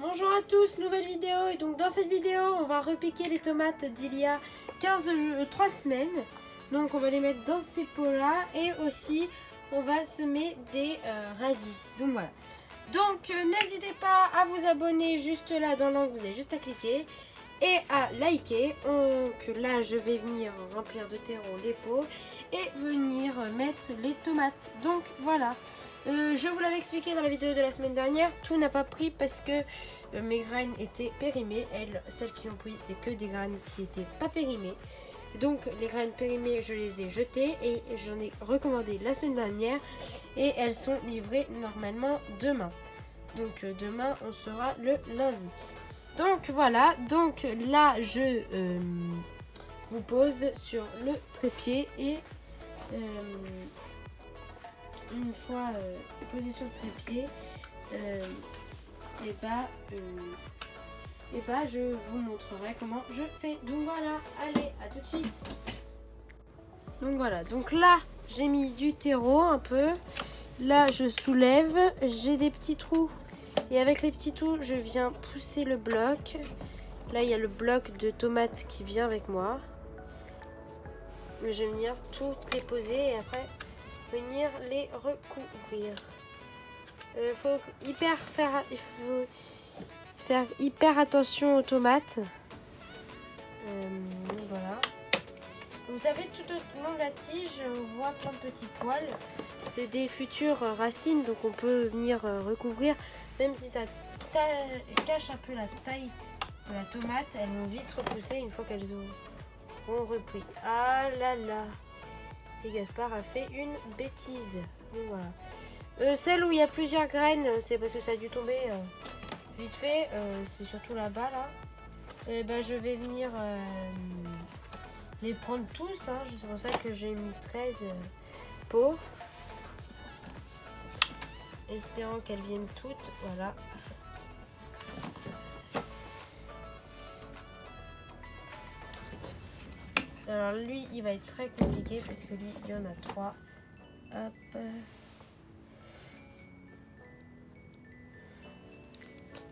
Bonjour à tous, nouvelle vidéo. Et donc dans cette vidéo on va repiquer les tomates d'il y a 3 semaines. Donc on va les mettre dans ces pots là. Et aussi on va semer des radis. Donc voilà. Donc n'hésitez pas à vous abonner juste là dans l'angle, vous avez juste à cliquer. Et à liker. Donc là je vais venir remplir de terreau les pots. Et venir mettre les tomates. Donc voilà. Je vous l'avais expliqué dans la vidéo de la semaine dernière. Tout n'a pas pris parce que mes graines étaient périmées. Celles qui ont pris, c'est que des graines qui n'étaient pas périmées. Donc les graines périmées, je les ai jetées. Et j'en ai recommandé la semaine dernière. Et elles sont livrées normalement demain. Donc demain, on sera le lundi. Donc voilà. Donc là, je vous pose sur le trépied. Et une fois posé sur le trépied, je vous montrerai comment je fais. Donc voilà, allez, à tout de suite. Donc voilà, donc là j'ai mis du terreau un peu. Là je soulève, j'ai des petits trous. Et avec les petits trous, je viens pousser le bloc. Là il y a le bloc de tomates qui vient avec moi. Je vais venir toutes les poser et après venir les recouvrir. Il faut faire hyper attention aux tomates. Voilà. Vous savez, tout au long de la tige, on voit plein de petits poils. C'est des futures racines, donc on peut venir recouvrir. Même si ça cache un peu la taille de la tomate, elles vont vite repousser une fois qu'elles auront repris. Ah là là! Et Gaspard a fait une bêtise. Donc voilà. Celle où il y a plusieurs graines, c'est parce que ça a dû tomber vite fait. C'est surtout là-bas, là. Et ben, je vais venir les prendre tous. Hein. C'est pour ça que j'ai mis 13 pots. Espérant qu'elles viennent toutes. Voilà. Alors lui, il va être très compliqué parce que lui, il y en a 3. Hop.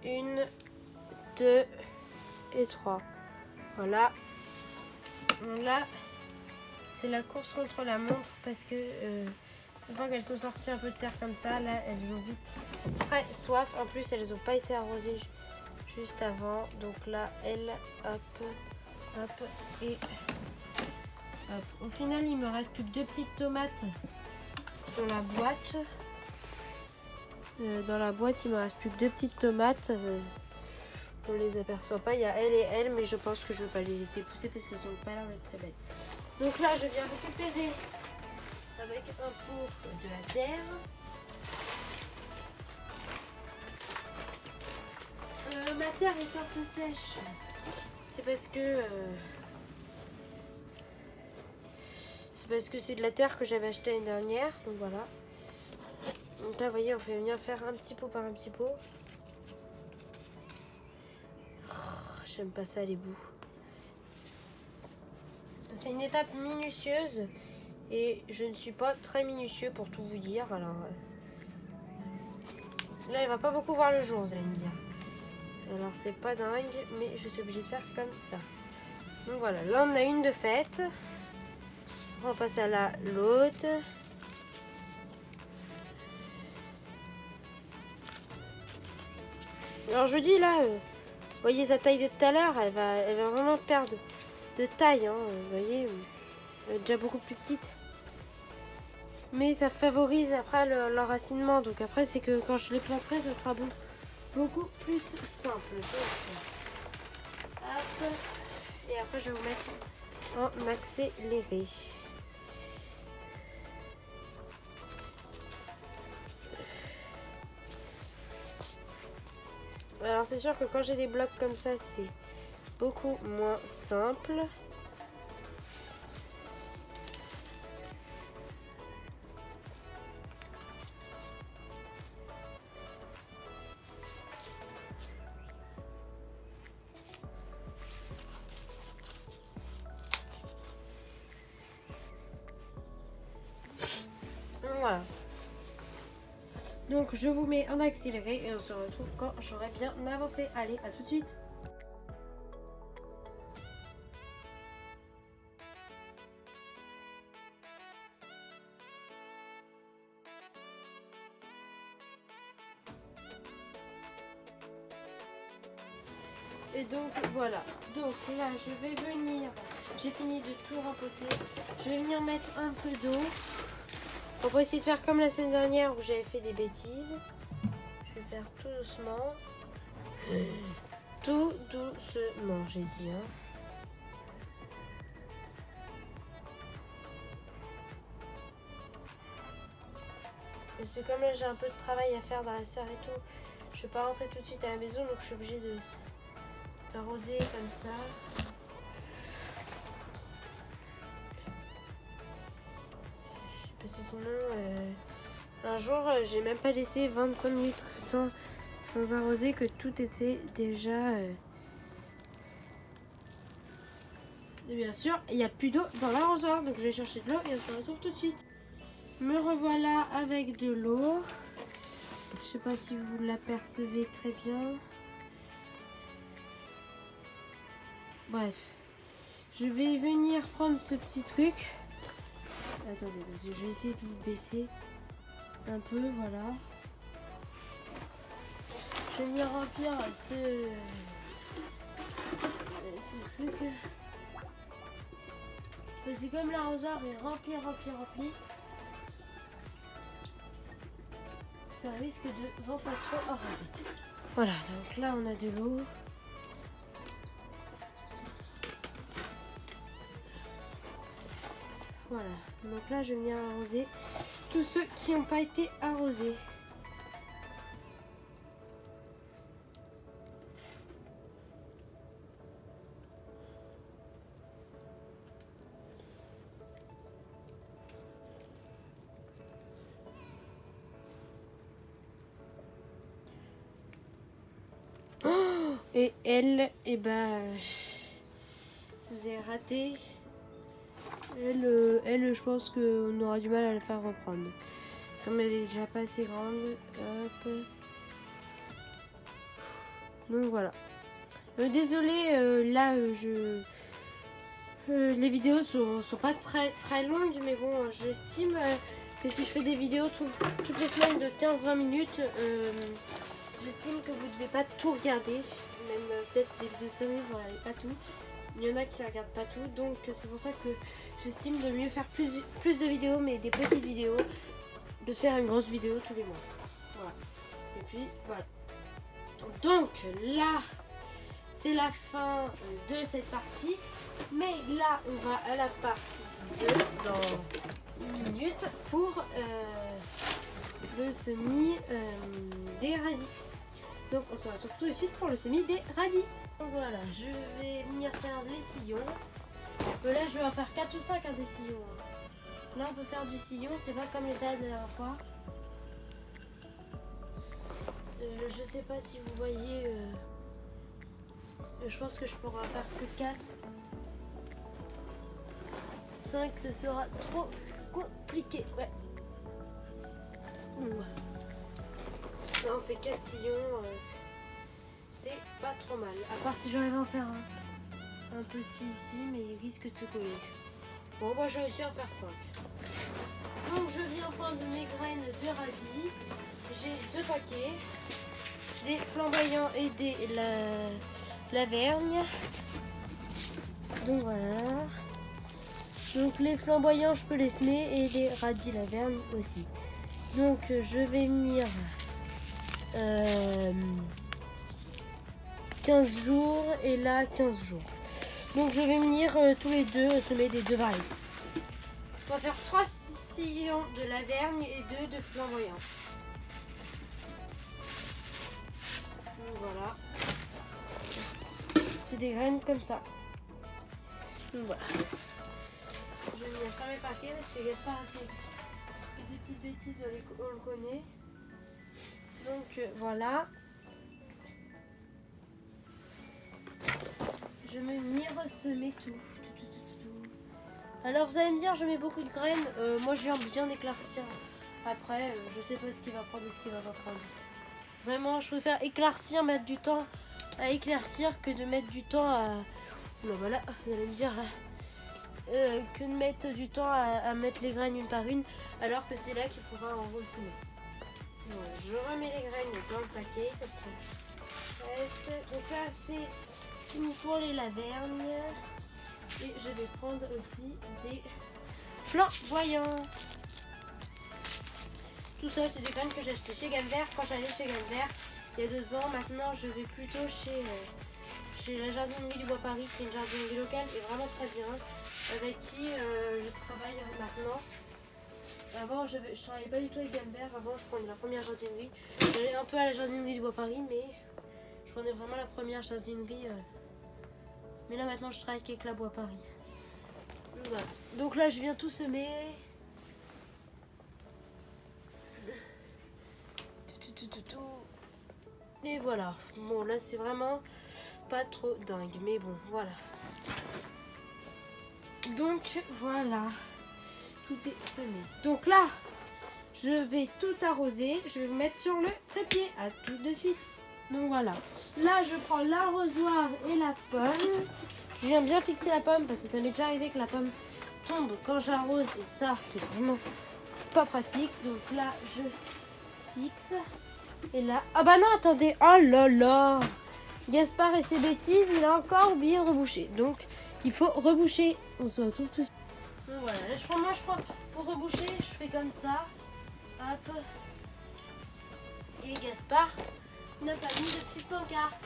1, 2 et 3. Voilà. Là, c'est la course contre la montre parce que une fois qu'elles sont sorties un peu de terre comme ça, là, elles ont vite très soif. En plus, elles n'ont pas été arrosées juste avant. Donc là, elles, hop, hop et hop. Au final, il me reste plus que 2 petites tomates dans la boîte. Dans la boîte, il me reste plus que 2 petites tomates. On les aperçoit pas. Il y a elle et elle, mais je pense que je ne vais pas les laisser pousser parce qu'elles n'ont pas l'air d'être très belles. Donc là, je viens récupérer avec un pot de la terre. Ma terre est un peu sèche. C'est parce que c'est de la terre que j'avais acheté l'année dernière. Donc voilà. Donc là, vous voyez, on fait venir faire un petit pot par un petit pot. Oh, j'aime pas ça, les bouts. C'est une étape minutieuse et je ne suis pas très minutieux pour tout vous dire. Alors là, il va pas beaucoup voir le jour, vous allez me dire. Alors c'est pas dingue, mais je suis obligée de faire comme ça. Donc voilà, là on a une de faite. On passe à l'autre. Alors je dis là, vous voyez sa taille de tout à l'heure, elle va vraiment perdre de taille. Hein, vous voyez, elle est déjà beaucoup plus petite. Mais ça favorise après l'enracinement. Donc après, c'est que quand je les planterai, ça sera beaucoup plus simple. Donc, hop. Et après, je vais vous mettre en accéléré. Alors c'est sûr que quand j'ai des blocs comme ça, c'est beaucoup moins simple. Voilà. Donc je vous mets en accéléré et on se retrouve quand j'aurai bien avancé. Allez, à tout de suite. Et donc voilà, donc là je vais venir, j'ai fini de tout rempoter, je vais venir mettre un peu d'eau. On va essayer de faire comme la semaine dernière où j'avais fait des bêtises. Je vais faire tout doucement. Tout doucement, j'ai dit. Hein. Parce que comme là j'ai un peu de travail à faire dans la serre et tout, je ne vais pas rentrer tout de suite à la maison, donc je suis obligée d'arroser comme ça. Parce que sinon, un jour, j'ai même pas laissé 25 minutes sans arroser, que tout était déjà... Et bien sûr, il n'y a plus d'eau dans l'arrosoir, donc je vais chercher de l'eau et on se retrouve tout de suite. Me revoilà avec de l'eau. Je sais pas si vous l'apercevez très bien. Bref, je vais venir prendre ce petit truc. Attendez, parce que je vais essayer de vous baisser un peu, voilà. Je vais venir remplir ce truc. C'est comme l'arrosoir est rempli. Ça risque de vraiment trop arroser. Voilà, donc là on a de l'eau. Voilà, donc là je vais venir arroser tous ceux qui n'ont pas été arrosés. Oh, et elle, eh ben, vous avez raté. Elle, je pense qu'on aura du mal à la faire reprendre. Comme elle est déjà pas assez grande. Hop. Donc voilà. Désolée, là, les vidéos sont pas très longues, mais bon, j'estime que si je fais des vidéos toutes les semaines de 15-20 minutes, j'estime que vous ne devez pas tout regarder. Même peut-être des vidéos de 5 minutes, vous ne regardez pas tout. Il y en a qui ne regardent pas tout, donc c'est pour ça que j'estime de mieux faire plus de vidéos, mais des petites vidéos, de faire une grosse vidéo tous les mois. Voilà. Et puis voilà. Donc là, c'est la fin de cette partie. Mais là, on va à la partie 2 dans une minute pour le semis des radis. Donc on se retrouve tout de suite pour le semis des radis. Donc voilà, je vais venir faire les sillons. Là, je vais en faire 4 ou 5 des sillons. Là, on peut faire du sillon, c'est pas comme les salades de la dernière fois. Je sais pas si vous voyez. Je pense que je pourrai en faire que 4. 5, ce sera trop compliqué. Ouais. Là, on fait 4 sillons. C'est pas trop mal. À part si j'arrive à en faire un petit ici, mais il risque de se coller. Bon, moi j'ai réussi à en faire 5. Donc je viens prendre mes graines de radis. J'ai 2 paquets. Des flamboyants et des lavergne. Donc voilà. Donc les flamboyants je peux les semer et les radis lavergne aussi. Donc je vais venir 15 jours et là 15 jours. Donc je vais venir tous les deux semer des 2 variétés. On va faire 3 sillons de lavergne et 2 de flamboyants. Donc voilà. C'est des graines comme ça. Donc voilà. Je vais venir faire mes paquets parce que Gaspard a ces petites bêtises, on le connaît. Donc voilà. Je vais venir semer tout. Alors vous allez me dire, je mets beaucoup de graines. Moi je viens bien éclaircir Après, je sais pas ce qu'il va prendre et ce qu'il va pas prendre. Vraiment, je préfère éclaircir, mettre du temps à éclaircir que de mettre du temps à... Ben voilà, vous allez me dire là. Que de mettre du temps à mettre les graines une par une, alors que c'est là qu'il faudra en ressemer. Voilà, je remets les graines dans le paquet, ça reste. Donc là, c'est fini pour les lavergnes. Et je vais prendre aussi des flamboyants. Tout ça, c'est des graines que j'ai achetées chez Galvert quand j'allais chez Galvert il y a 2 ans. Maintenant, je vais plutôt chez la jardinerie du Bois Paris, qui est une jardinerie locale et vraiment très bien, avec qui je travaille maintenant. Avant, je travaillais pas du tout avec Galvert. Avant, je prenais la première jardinerie. J'allais un peu à la jardinerie du Bois Paris, mais je prenais vraiment la première jardinerie. Mais là, maintenant, je travaille avec la Bois Paris. Voilà. Donc là, je viens tout semer. Et voilà. Bon, là, c'est vraiment pas trop dingue, mais bon, voilà. Donc, voilà. Tout est semé. Donc là, je vais tout arroser. Je vais vous mettre sur le trépied. À tout de suite. Donc voilà. Là, je prends l'arrosoir et la pomme. Je viens bien fixer la pomme parce que ça m'est déjà arrivé que la pomme tombe quand j'arrose. Et ça, c'est vraiment pas pratique. Donc là, je fixe. Et là... Ah bah non, attendez. Oh là là. Gaspard et ses bêtises, il a encore oublié de reboucher. Donc, il faut reboucher. On se retrouve tout de suite. Donc voilà, là, je prends pour reboucher, je fais comme ça. Hop. Et Gaspard n'a pas mis de petite pancarte.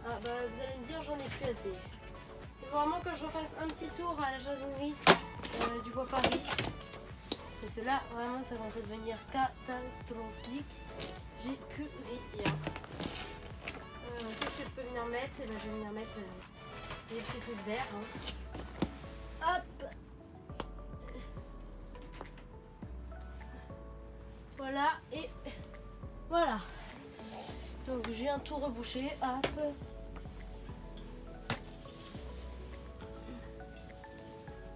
Ah bah vous allez me dire, j'en ai plus assez. Il faut vraiment que je refasse un petit tour à la jardinerie du Bois Paris. Parce que là, vraiment, ça commence à devenir catastrophique. J'ai plus rien. Qu'est-ce que je peux venir mettre? Eh ben, je vais venir mettre des petits trucs verts. Hein. Hop. Voilà, et voilà. Donc j'ai un tout rebouché. Hop.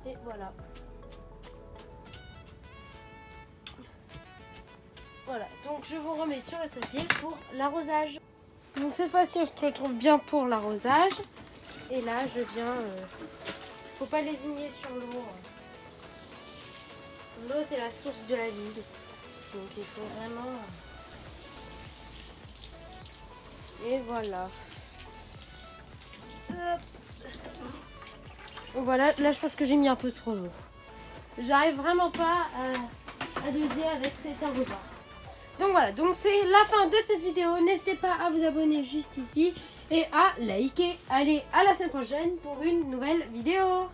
Et voilà. Voilà, donc je vous remets sur le trépied pour l'arrosage. Donc cette fois-ci on se retrouve bien pour l'arrosage. Et là je viens... faut pas lésigner sur l'eau. L'eau c'est la source de la vie. Donc il faut vraiment... Et voilà. Hop. Voilà, là je pense que j'ai mis un peu trop d'eau. J'arrive vraiment pas à doser avec cet arrosoir. Donc voilà, donc c'est la fin de cette vidéo. N'hésitez pas à vous abonner juste ici et à liker. Allez, à la semaine prochaine pour une nouvelle vidéo.